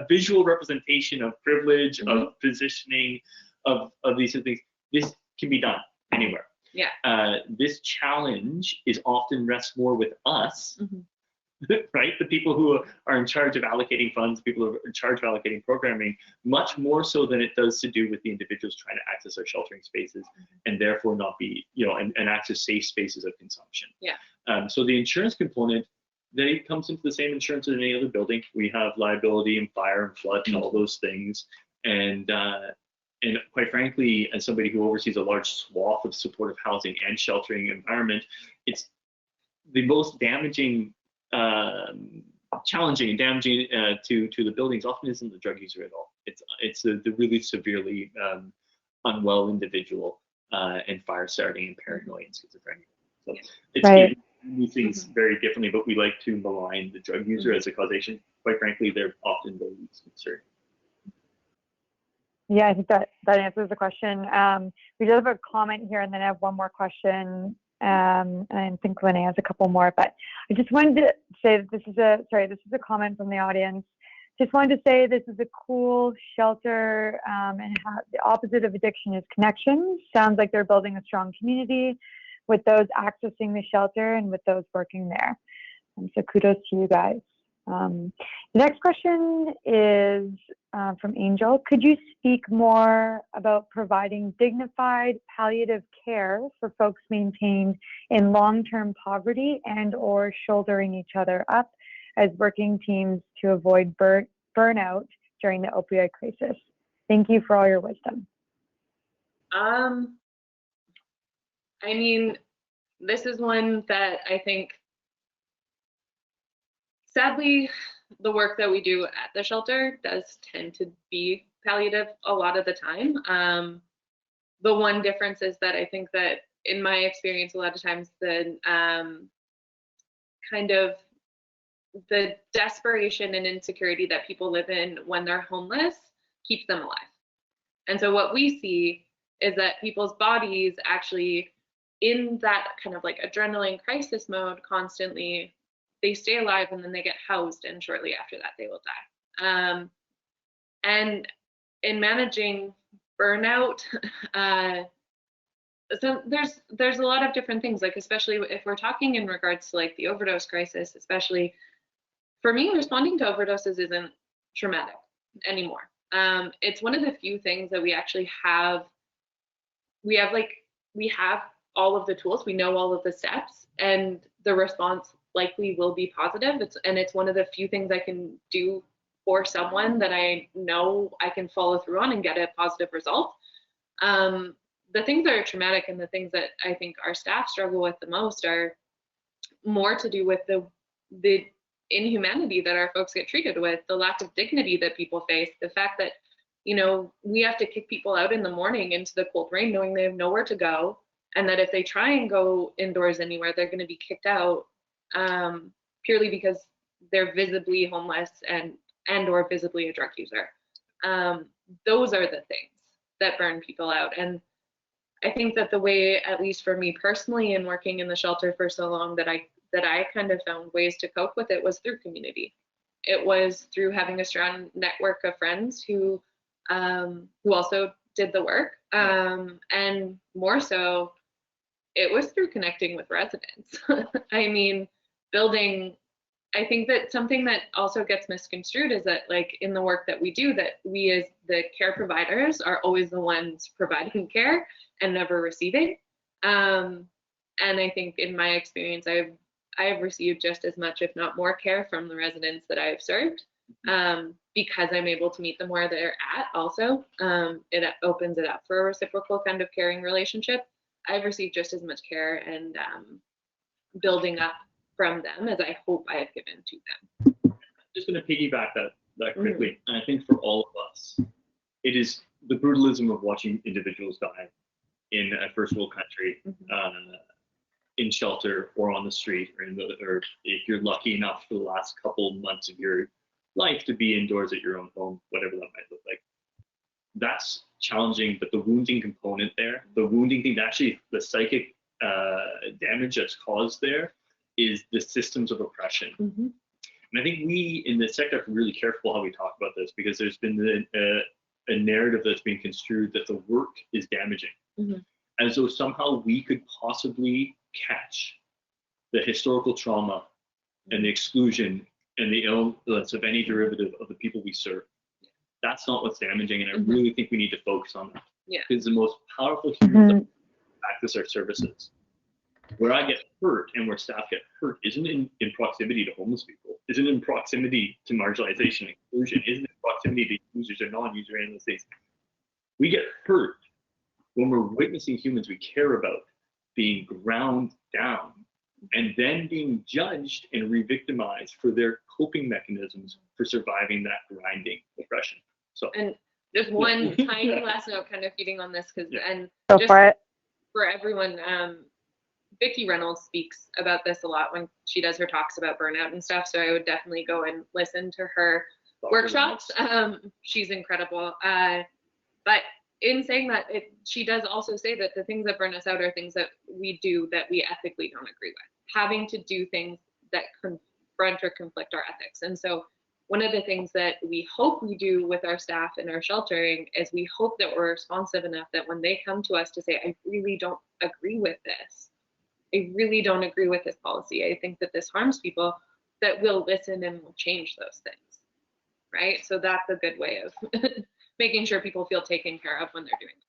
visual representation of privilege, of positioning, of these things. This can be done anywhere. Yeah. This challenge is often rests more with us, right? The people who are in charge of allocating funds, people who are in charge of allocating programming, much more so than it does to do with the individuals trying to access our sheltering spaces and therefore not be, and access safe spaces of consumption. Yeah. So the insurance component, they comes into the same insurance as any other building. We have liability and fire and flood and all those things. And quite frankly, as somebody who oversees a large swath of supportive housing and sheltering environment, it's the most damaging, challenging and damaging to the buildings often isn't the drug user at all. It's the really severely unwell individual and fire starting and paranoia and schizophrenia. So it's we things very differently, but we like to malign the drug user as a causation. Quite frankly, they're often the least concerned. Yeah, I think that answers the question. We do have a comment here, and then I have one more question. And I think Lene has a couple more, but I just wanted to say that this is a comment from the audience. Just wanted to say this is a cool shelter, and how the opposite of addiction is connection. Sounds like they're building a strong community with those accessing the shelter and with those working there. So kudos to you guys. The next question is from Angel. Could you speak more about providing dignified palliative care for folks maintained in long-term poverty and or shouldering each other up as working teams to avoid burnout during the opioid crisis? Thank you for all your wisdom. I mean, this is one that I think, sadly, the work that we do at the shelter does tend to be palliative a lot of the time. The one difference is that I think that in my experience, a lot of times the kind of the desperation and insecurity that people live in when they're homeless keeps them alive. And so what we see is that people's bodies actually, in that kind of like adrenaline crisis mode constantly, they stay alive and then they get housed, and shortly after that they will die. And in managing burnout, so there's a lot of different things, like especially if we're talking in regards to like the overdose crisis, especially for me, responding to overdoses isn't traumatic anymore. It's one of the few things that we actually have. We have all of the tools, we know all of the steps, and the response likely will be positive. It's one of the few things I can do for someone that I know I can follow through on and get a positive result. The things that are traumatic and the things that I think our staff struggle with the most are more to do with the inhumanity that our folks get treated with, the lack of dignity that people face, the fact that, you know, we have to kick people out in the morning into the cold rain knowing they have nowhere to go, and that if they try and go indoors anywhere, they're going to be kicked out purely because they're visibly homeless and or visibly a drug user. Those are the things that burn people out. And I think that the way, at least for me personally, in working in the shelter for so long, that I kind of found ways to cope with it was through community. It was through having a strong network of friends who also did the work, and more so, it was through connecting with residents. I mean, building. I think that something that also gets misconstrued is that, like, in the work that we do, that we as the care providers are always the ones providing care and never receiving. And I think in my experience, I have received just as much, if not more, care from the residents that I have served, because I'm able to meet them where they're at also. It opens it up for a reciprocal kind of caring relationship. I've received just as much care and building up from them as I hope I have given to them. I'm just going to piggyback that quickly. And I think for all of us, it is the brutalism of watching individuals die in a first world country, in shelter or on the street, or if you're lucky enough for the last couple months of your life to be indoors at your own home, whatever that might look like. That's challenging, but the wounding component there, the wounding thing, actually the psychic damage that's caused there, is the systems of oppression. And I think we in the sector are really careful how we talk about this, because there's been a narrative that's been construed that the work is damaging. As though somehow we could possibly catch the historical trauma and the exclusion and the illness of any derivative of the people we serve. That's not what's damaging, and I really think we need to focus on that. Because the most powerful heroes that practice our services, where I get hurt and where staff get hurt, isn't in proximity to homeless people, isn't in proximity to marginalization and exclusion, isn't in proximity to users or non-user, and those things. We get hurt when we're witnessing humans we care about being ground down and then being judged and re-victimized for their coping mechanisms for surviving that grinding oppression. So, and just one tiny last note, kind of feeding on this, because and Go just for it. For everyone, Vicki Reynolds speaks about this a lot when she does her talks about burnout and stuff. So I would definitely go and listen to her workshops. She's incredible. But in saying that, she does also say that the things that burn us out are things that we do that we ethically don't agree with. Having to do things that confront or conflict our ethics. And so one of the things that we hope we do with our staff and our sheltering is we hope that we're responsive enough that when they come to us to say, I really don't agree with this, I really don't agree with this policy, I think that this harms people, that we'll listen and we'll change those things, right? So that's a good way of making sure people feel taken care of when they're doing work.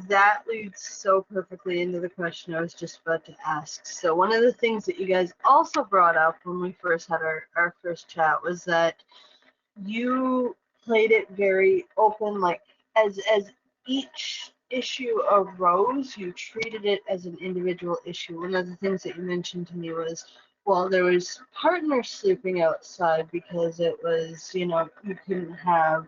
That leads so perfectly into the question I was just about to ask. So one of the things that you guys also brought up when we first had our first chat was that you played it very open, like as each issue arose, you treated it as an individual issue. One of the things that you mentioned to me was, well, there was partners sleeping outside because it was, you couldn't have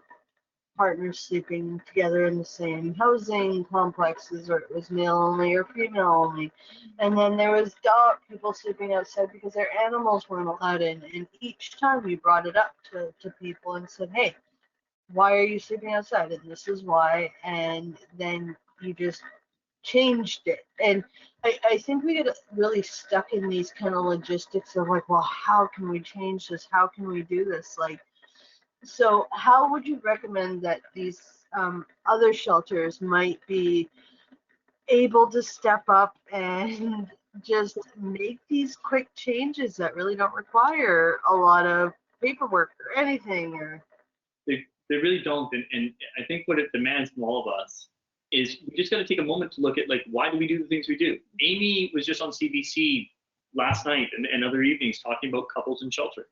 partners sleeping together in the same housing complexes, or it was male only or female only. And then there was dog people sleeping outside because their animals weren't allowed in. And each time you brought it up to people and said, hey, why are you sleeping outside? And this is why. And then you just changed it. And I think we get really stuck in these kind of logistics of like, well, how can we change this? How can we do this? Like, so how would you recommend that these other shelters might be able to step up and just make these quick changes that really don't require a lot of paperwork or anything? Or they really don't. And I think what it demands from all of us is we just got to take a moment to look at, like, why do we do the things we do? Amy was just on CBC last night and other evenings talking about couples in shelter.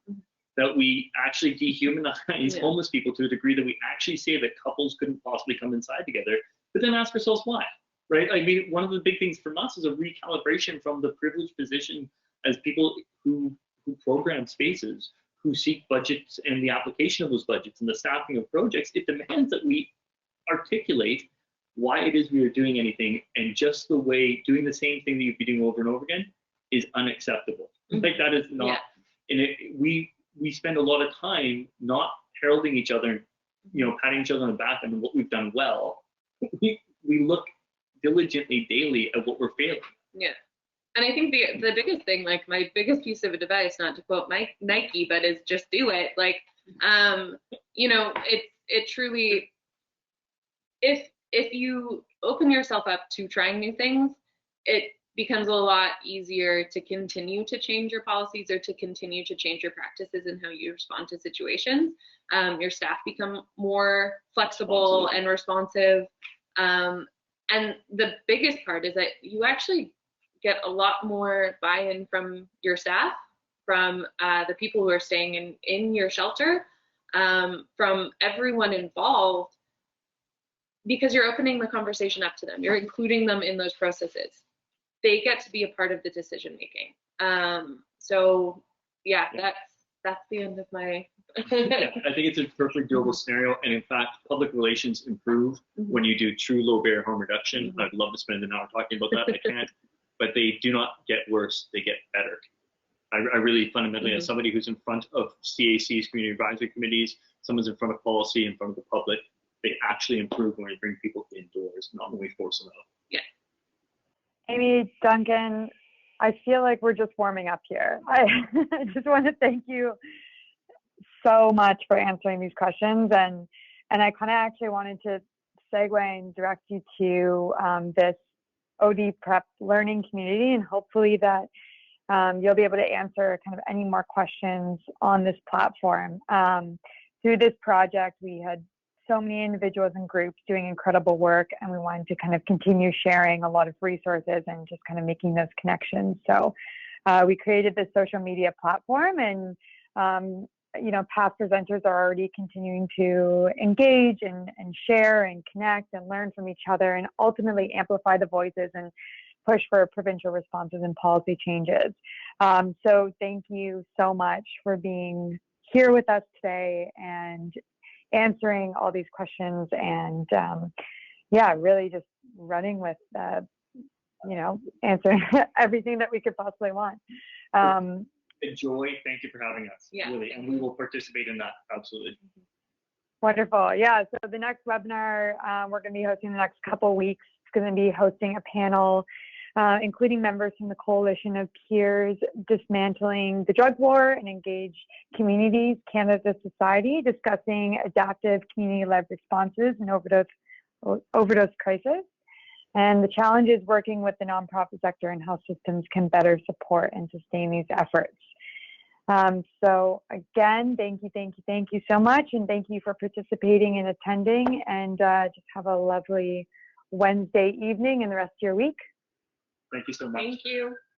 That we actually dehumanize homeless people to a degree that we actually say that couples couldn't possibly come inside together, but then ask ourselves why, right? I mean, one of the big things from us is a recalibration from the privileged position as people who who program spaces, who seek budgets and the application of those budgets and the staffing of projects, it demands that we articulate why it is we are doing anything, and just the way doing the same thing that you'd be doing over and over again is unacceptable. Like that is not, and we spend a lot of time not heralding each other, you know, patting each other on the back and what we've done well. We look diligently daily at what we're failing. Yeah. And I think the biggest thing, like my biggest piece of advice, not to quote Nike, but is just do it. Like, you know, it truly, if you open yourself up to trying new things, it becomes a lot easier to continue to change your policies or to continue to change your practices and how you respond to situations. Your staff become more flexible and responsive. And the biggest part is that you actually get a lot more buy-in from your staff, from the people who are staying in your shelter, from everyone involved, because you're opening the conversation up to them. You're including them in those processes. They get to be a part of the decision making. So yeah, that's the end of my. Yeah, I think it's a perfectly doable scenario, and in fact, public relations improve when you do true low barrier harm reduction. I'd love to spend an hour talking about that, I can't, but they do not get worse, they get better. I really fundamentally, as somebody who's in front of CACs, community advisory committees, someone's in front of policy, in front of the public, they actually improve when we bring people indoors, not when we force them out. Yeah. Amy, Duncan, I feel like we're just warming up here. I just want to thank you so much for answering these questions, and I kind of actually wanted to segue and direct you to this OD prep learning community, and hopefully that you'll be able to answer kind of any more questions on this platform. Through this project, we had so many individuals and groups doing incredible work, and we wanted to kind of continue sharing a lot of resources and just kind of making those connections. So we created this social media platform, and you know, past presenters are already continuing to engage and share and connect and learn from each other, and ultimately amplify the voices and push for provincial responses and policy changes. So thank you so much for being here with us today and answering all these questions, and yeah, really just running with you know, answering everything that we could possibly want. A joy, thank you for having us, really, and we will participate in that, absolutely. Wonderful. Yeah, so the next webinar we're going to be hosting the next couple of weeks. It's going to be hosting a panel including members from the Coalition of Peers Dismantling the Drug War and Engaged Communities Canada Society, discussing adaptive community-led responses in overdose crisis, and the challenges working with the nonprofit sector and how systems can better support and sustain these efforts. So again, thank you so much, and thank you for participating and attending, and just have a lovely Wednesday evening and the rest of your week. Thank you so much. Thank you.